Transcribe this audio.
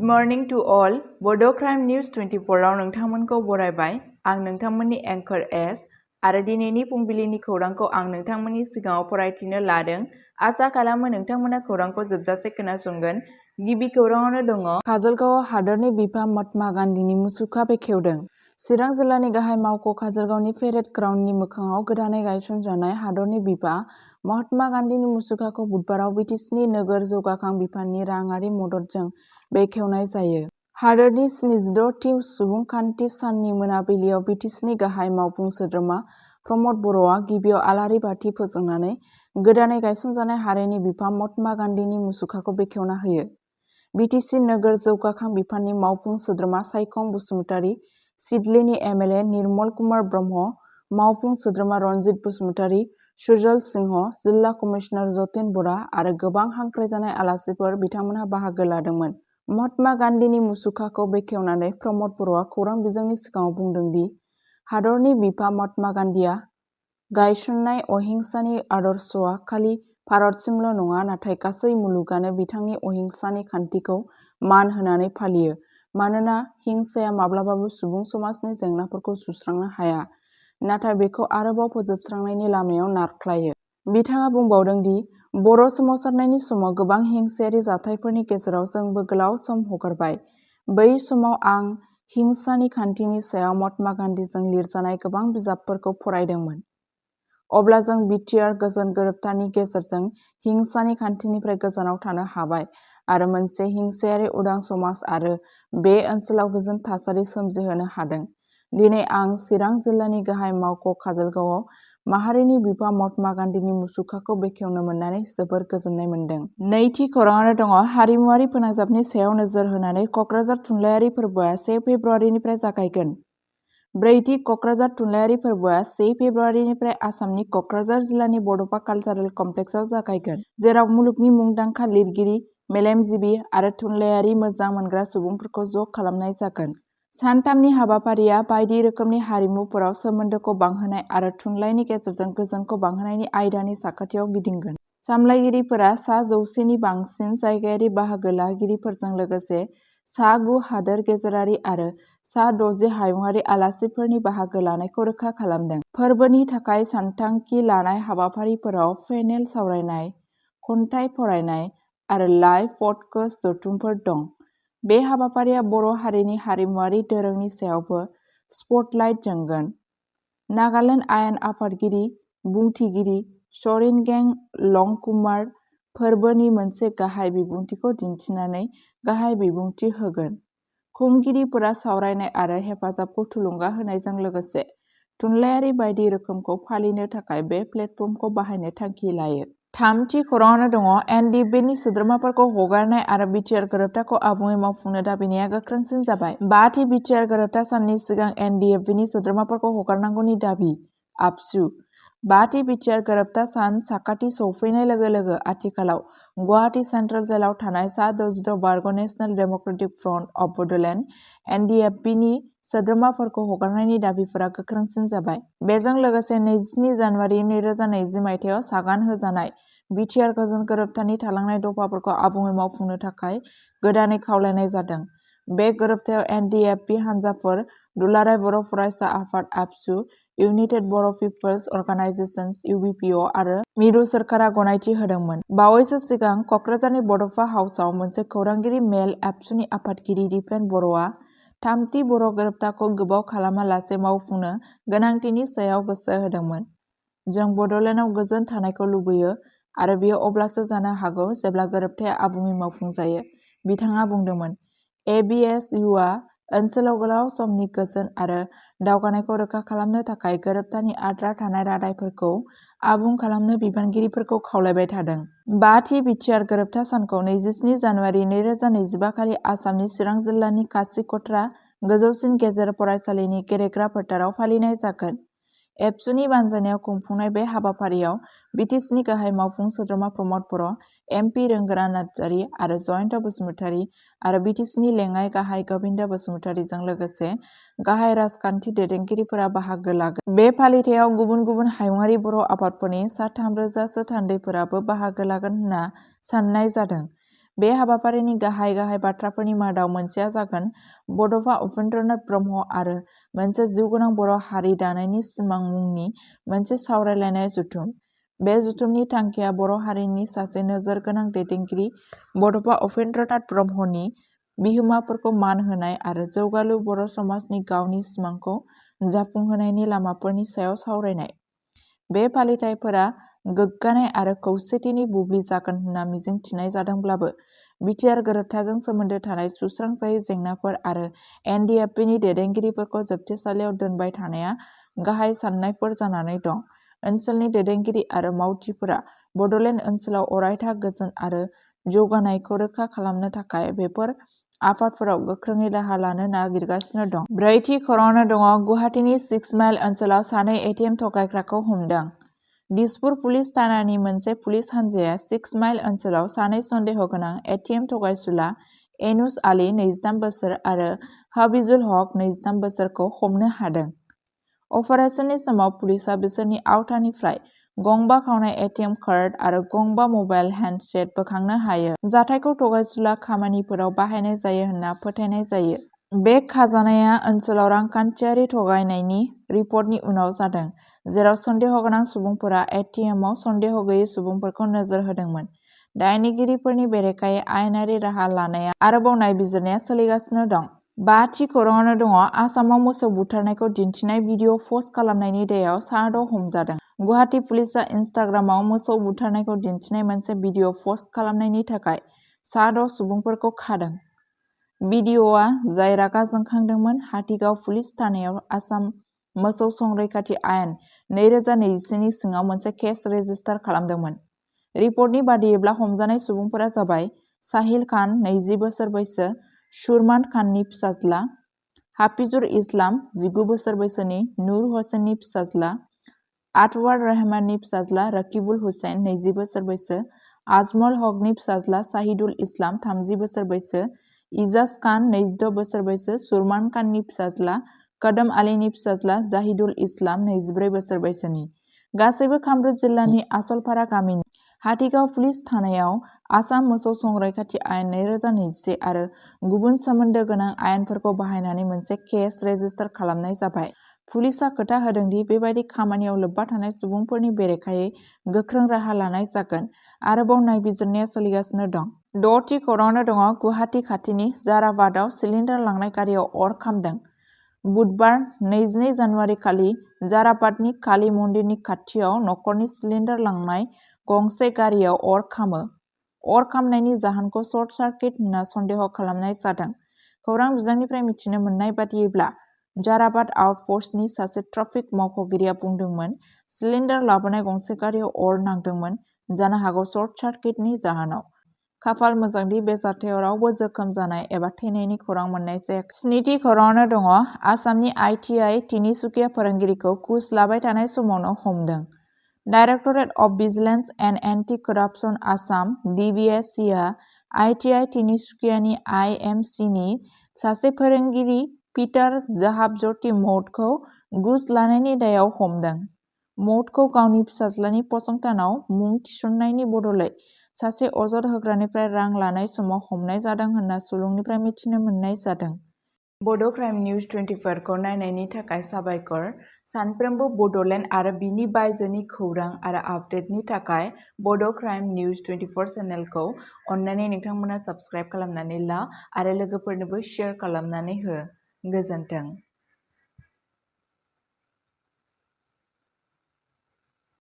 morning to all. Bodo News 24 आव नोंथांमोनखौ बरायबाय। आं नोंथांमोननि एंकर एस आरो दिनैनि फुंबिलिनि खौरांखौ आं नोंथांमोननि सिगाङाव फरायथिनो लादों। आसा खालामो नोंथांमोना खौरांखौ जोबजासे खोनासंगोन। गिबि खौराङावनो दङ काजलगावआव हादरनि बिफा महात्मा गान्धीनि मुसुखा बेखेवदों। चिरां जिल्लानि गाहाय मावख' काजलगावनि पेरेड ग्राउन्डनि मोखाङाव गोदानै गायसनजानाय हादरनि बिफा महात्मा गान्धीनि मुसुखाखौ बुधबाराव बिटिसिनि नोगोर जौगाखां बिफाननि राङारि मददजों बेखेवनाय जायो। हादोरनि 76थि सुबुंखान्थि साननि मोनाबिलियाव बिटिसिनि गाहाय मावफुं सोद्रोमा प्रमद बर'आ गिबियाव आलारि बाथि फोजोंनानै गोदानै गायसनजानाय हारिनि बिफा महात्मा गान्धीनि मुसुखाखौ बेखेवना होयो। बिटिसि नोगोर जौगाखां बिफाननि मावफुं सोद्रोमा सायखं बसुमतारी, सिडलीनि एमएलए निर्मल कुमार ब्रह्म, मावफुं सोद्रोमा रनजित बसुमतारी, सुजल सिंह, जिल्ला कमिशनार जतिन बरा आरो गोबां हांख्रायजानाय आलासिफोर बिथांमोनहा बाहागो लादोंमोन। महात्मा गान्धीनि मुसुखाखौ बेखेवनानै प्रमद बर'आ खौरां बिजोंनि सिगाङाव बुंदों दि हादरनि बिफा महात्मा गान्धीआ गायसननाय अहिंसानि आदर्शआ खालि भारतसिमल' नङा, नाथाय गासै मुलुगानो बिथांनि अहिंसानि खान्थिखौ मान होनानै फालियो। मानोना हिंसाया माब्लाबाबो सुबुं समाजनि जेंनाफोरखौ सुस्रांनो हाया, नाथाय बेखौ आरोबाव फोजोबस्रांनायनि लामायाव नारख्लायो। बिथाङा बुंबावदों दि बर' सोमावसारनायनि समाव गोबां हिंसायारि जाथायफोरनि गेजेराव जोंबो गोलाव सम हगारबाय। बै समाव आं हिंसानि खान्थिनि सायाव महात्मा गान्धीजों लिरजानाय गोबां बिजाबफोरखौ फरायदोंमोन। अब्ला जों बिटिआर गोजोन गोरोबथानि गेजेरजों हिंसानि खान्थिनिफ्राय गोजानाव थानो हाबाय आरो मोनसे हिंसायारि उदां समाज आरो बे ओनसोलाव गोजोन थासारि सोमजिहोनो हादों। दिनै आं चिरां जिल्लानि गाहाय मावख' काजलगावआव माहारिनि बिफा महात्मा गान्धीनि मुसुखाखौ बेखेवनो मोननानै जोबोर गोजोननाय मोन्दों। नैथि खौराङावनो दङ हारिमुआरि फोनांजाबनि सायाव नोजोर होनानै क'क्राझार थुनलाइयारि फोरबोआ 1 फेब्रुआरिनिफ्राय जागायगोन। ब्रैथि क'क्राझार थुनलाइयारि फोरबोआ 1 फेब्रुआरिनिफ्राय आसामनि क'क्राझार जिल्लानि बड'फा कालचारेल कमप्लेक्सआव जागायगोन, जेराव मुलुगनि मुंदांखा लिरगिरि, मेलेमजिबि आरो थुनलाइयारि मोजां मोनग्रा सुबुंफोरखौ ज' खालामनाय जागोन। सानथामनि हाबाफारिया बायदि रोखोमनि हारिमुफोराव सोमोन्दोखौ बांहोनाय आरो थुनलाइनि गेजेरजों गोजोनखौ बांहोनायनि आयदानि साखाथियाव गिदिंगोन। सामलायगिरिफोरा सा 100 नि बांसिन जायगायारि बाहागो लागिरिफोरजों लोगोसे सा 9 हादोर गेजेरारि आरो सा 60 हायुंआरि आलासिफोरनि बाहागो लानायखौ रोखा खालामदों। फोरबोनि थाखाय सानथांखि लानाय हाबाफारिफोराव पेनेल सावरायनाय, खन्थाइ फरायनाय आरो लाइभ पडकास्ट जथुमफोर दं। बे हाबाफारिया बर' हारिनि हारिमुआरि दोरोंनि सायावबो स्पटलाइट जोंगोन। नागालेन्ड आयेन आफादगिरि बुंथिगिरि सरिनगें लंकुमार फोरबोनि मोनसे गाहाय बिबुंथिखौ दिन्थिनानै गाहाय बिबुंथि होगोन। खुंगिरिफोरा सावरायनाय आरो हेफाजाबखौ थुलुंगा होनायजों लोगोसे थुनलाइयारि बायदि रोखोमखौ फालिनो थाखाय बे प्लेटफर्मखौ बाहायनो थांखि लायो। थामथि खौराङावनो दङ एनडीएफबीनि सोद्रोमाफोरखौ हगारनाय आरो बिटिआर गोरोबथाखौ आबुङै मावफुंनो दाबिनाया गोख्रोंसिन जाबाय। 5थि बिटिआर गोरोबथा साननि सिगां एनडीएफबीनि सोद्रोमाफोरखौ हगारनांगौनि दाबि। आबसु 5थि बिटिआर गोरोबथा सान साखाथि सौफैनाय लोगो लोगो आथिखालाव गुवाहाटी सेन्ट्रेल जेलाव थानाय सा 66 बारग' national democratic front of Bodoland एनडीएफबीनि सोद्रोमाफोरखौ हगारनायनि दाबिफोरा गोख्रोंसिन जाबाय। बेजों लोगोसे 27 जानुवारि 2020 मायथाइयाव सागान होजानाय बिटिआर गोजोन गोरोबथानि थालांनाय दफाफोरखौ आबुङै मावफुंनो थाखाय गोदानै खावलायनाय जादों। बे गोरोबथायाव एनडीएफबी हानजाफोर दुलाराय बर' फरायसा आफाद आबसु, इउनाइटेड बर' पिपल्स अर्गानाइजेशन्स इउबिपिअ आरो मिरु सोरखारा गनायथि होदोंमोन। बावैसो सिगां क'क्राझारनि बड'फा हाउसआव मोनसे खौरांगिरि मेल आबसुनि आफादगिरि दिपेन बर'आ थामथि बर' गोरोबथाखौ गोबाव खालामालासे मावफुंनो गोनांथिनि सायाव गोसो होदोंमोन। जों बड'लेण्डआव गोजोन थानायखौ लुबैयो आरो बेयो अब्लासो जानो हागौ जेब्ला गोरोबथाया आबुङै मावफुंजायो, बिथाङा बुंदोंमोन। एबिएसइउआ ओनसोलाव गोलाव समनि गोजोन आरो दावगानायखौ रोखा खालामनो थाखाय गोरोबथानि आद्रा थानाय रादायफोरखौ आबुं खालामनो बिबानगिरिफोरखौ खावलायबाय थादों। 5थि बिटिआर गोरोबथा सानखौ 27 जानुवारि 2025 खालि आसामनि चिरां जिल्लानि खासिक'ट्रा गोजौसिन गेजेर फरायसालिनि गेलेग्रा फोथाराव फालिनाय जागोन। एबसुनि बानजायनायाव खुंफुंनाय बे हाबाफारियाव बिटिसिनि गाहाय मावफुं सोद्रोमा प्रमद बर', एमपि रोंगोरा नार्जारि आरो जयन्त बसुमतारी आरो बिटिसिनि लेङाइ गाहाय गोबिन्द बसुमतारीजों लोगोसे गाहाय राजखान्थि दैदेनगिरिफोरा बाहागो लागोन। बे फालिथायाव गुबुन गुबुन हायुंआरि बर' आफादफोरनि सा 3,000 सो थान्दैफोराबो बाहागो लागोन होनना साननाय जादों। बे हाबाफारिनि गाहाय बाथ्राफोरनि मादाव मोनसेया जागोन बड'फा उपेन्द्रनाथ ब्रह्म आरो मोनसे जिउगोनां बर' हारि दानायनि सिमां मुंनि मोनसे सावरायलायनाय जुथुम। बे जुथुमनि थांखिया बर' हारिनि सासे नोजोर गोनां दैदेनगिरि बड'फा उपेन्द्रनाथ ब्रह्मनि बिहोमाफोरखौ मान होनाय आरो जौगालु बर' समाजनि गावनि सिमांखौ जाफुंहोनायनि लामाफोरनि सायाव सावरायनाय। बे फालिथायफोरा गोग्गानाय आरो खौसेथिनि बुब्लि जागोन होनना मिजिंथिनाय जादोंब्लाबो बिटिआर गोरोबथाजों सोमोन्दो थानाय सुस्रांजायै जेंनाफोर आरो NDFBनि दैदेनगिरिफोरखौ जोबथेसालियाव दोनबाय थानाया गाहाय सान्नायफोर जानानै दं। ओनसोलनि दैदेनगिरि आरो मावथिफोरा बड'लेण्ड ओनसोलाव अरायथा गोजोन आरो जौगानायखौ रोखा खालामनो थाखाय बेफोर आफादफोराव गोख्रोङै राहा लानो नागिरगासिनो दं। ब्रैथि खौराङावनो दङ गुवाहाटीनि 6 माइल ओनसोलाव सानै ATM थगायग्राखौ हमदों। दिसपुर पुलिस थानानि मोनसे पुलिस हान्जाया 6 माइल ओनसोलाव सानै सन्देह गोनां ATM थगायसुला एनुस आली 23 बोसोर आरो हाबिजुल हक 23 बोसोरखौ हमनो हादों। अपारेशननि समाव पुलिसआ बिसोरनि आवथानिफ्राय गंबा खावनाय ATM कार्ड आरो गंबा मबाइल हेन्डसेट बोखांनो हायो। जाथायखौ थगायसुला खामानिफोराव बाहायनाय जायो होनना फोथायनाय जायो। बे खाजानाया ओनसोलाव रांखान्थियारि थगायनायनि रिपर्टनि उनाव जादों, जेराव सन्देह गोनां सुबुंफोरा ATMआव सन्देह गैयै सुबुंफोरखौ नोजोर होदोंमोन। दायनिगिरिफोरनि बेरेखायै आयेनारि राहा लानाया आरोबाव नायबिजिरनाया सोलिगासिनो दं। 5थि खौराङावनो दङ आसामाव मोसौ बुथारनायखौ दिन्थिनाय भिडिअ पस्ट खालामनायनि दायाव सा 6 हमजादों। गुवाहाटी पुलिसआ इनस्टाग्रामाव मोसौ बुथारनायखौ दिन्थिनाय मोनसे भिडिअ पस्ट खालामनायनि थाखाय सा 6 सुबुंफोरखौ खादों। भिडिअआ जाय रागा जोंखांदोंमोन, हाथिगाव पुलिस थानायाव आसाम मोसौ संरैखाथि आयेन 2021 नि सिङाव मोनसे केस रेजिस्टार खालामदोंमोन। रिपर्टनि बादियैब्ला हमजानाय सुबुंफोरा जाबाय साहिल खान 20 बोसोर बैसो, सुरमान खाननि फिसाज्ला, हाफिजुर इस्लाम 19 बोसोर बैसोनि, नूर हुसैननि फिसाज्ला, आतवार रहमाननि फिसाज्ला रकिबुल हुसैन 20 बोसोर बैसो, आजमल हकनि फिसाज्ला शाहिदुल इस्लाम 30 बोसोर बैसो, इजाज खान 26 बोसोर बैसो, सुरमान खाननि फिसाज्ला, कदम आलीनि फिसाज्ला जाहिदुल इस्लाम 24 बोसोर बैसोनि। गासैबो कामरुप जिल्लानि आसलपारा गामिनि। हाथिगाव पुलिस थानायाव आसाम मोसौ संरैखाथि आयेन 2021 आरो गुबुन सोमोन्दो गोनां आयेनफोरखौ बाहायनानै मोनसे केस रेजिस्टार खालामनाय जाबाय। पुलिसआ खोथा होदोंदि बेबादि खामानियाव लोब्बा थानाय सुबुंफोरनि बेरेखायै गोख्रों राहा लानाय जागोन। आरोबाव नायबिजिरनाया सोलिगासिनो दं। 6थि खौराङावनो दङ गुवाहाटी खाथिनि जाराबादआव सिलिन्डार लांनाय गारियाव अर खामदों। बुधबार 22 जानुवारि खालि जाराबादनि काली मन्दिरनि खाथियाव नखरनि सिलिन्डार लांनाय गंसे गारियाव अर खामो। अर खामनायनि जाहोनखौ सर्ट सार्किट होनना सन्देह खालामनाय जादों। खौरां बिजोंनिफ्राय मिथिनो मोननाय बादियैब्ला जाराबाद आउटपस्टनि सासे ट्राफिक मावख'गिरिया बुंदोंमोन, सिलिन्डार लाबोनाय गंसे गारियाव अर नांदोंमोन, जानो हागौ सर्ट सार्किटनि जाहोनाव। खाफाल मोजांदि बे जाथायाव रावबो जोखोम जानाय एबा थैनायनि खौरां मोननाय जायाखै। 7थि खौराङावनो दङ आसामनि ITI तिनिसुकिया फोरोंगिरिखौ घुस लाबाय थानाय समावनो हमदों। Directorate of vigilance and anti corruption Assam DVSCआ ITI तिनिसुकियानि IMCनि सासे फोरोंगिरि पिटार जाहाबज्यति मौदखौ घुस लानायनि दायाव हमदों। मौदखौ गावनि फिसाज्लानि फसंथानाव मुं थिसननायनि बदलै सासे अजद होग्रानिफ्राय रां लानाय समाव हमनाय जादों होनना सुलुंनिफ्राय मिथिनो मोननाय जादों। बड' क्राइम निउज 24 खौ नायनायनि थाखाय साबायखर। सानफ्रोमबो बड'लेण्ड आरो बिनि बायजोनि खौरां आरो आपडेटनि थाखाय बड' क्राइम निउज 24 चेनेलखौ अननानै नोंथांमोना साबस्क्राइब खालामनानै ला आरो लोगोफोरनोबो शेयार खालामनानै हो। गोजोन्थों।